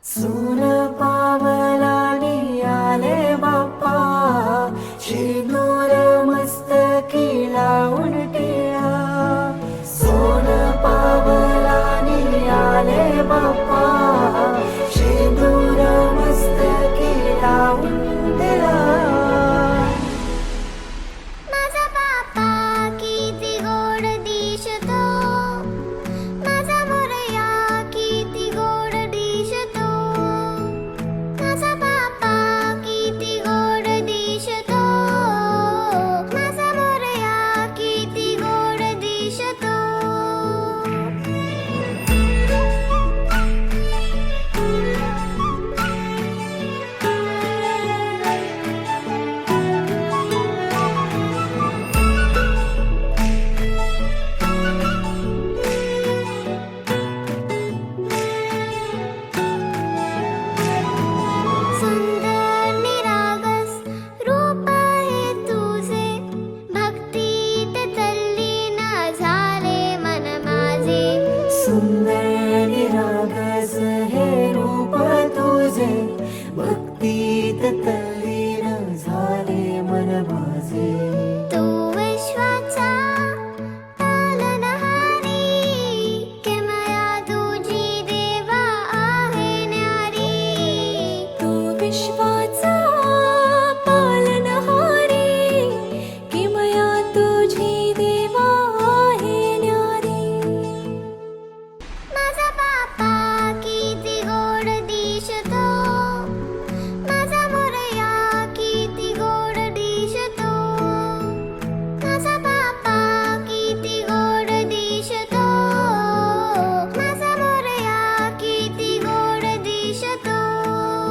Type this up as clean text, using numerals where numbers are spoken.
सून पावलानी आले बाप्पा, शेंदूर मस्तकी लावून टिळा. सोन पावलानी आले बाप्पा, शेंदूर मस्तकी लावून टिळा. माझा बाप्पा किती गोड दिसतो, माझा मोरया किती गोड दिसतो. माझा बाप्पा किती गोड दिसतो, माझा मोरया किती गोड दिसतो. सुंदर निरागस रूप आहे तुझे, भक्तीत तल्लीन झाले मन माझे. सुंदर निरागस हे रूप तुझे, भक्तीत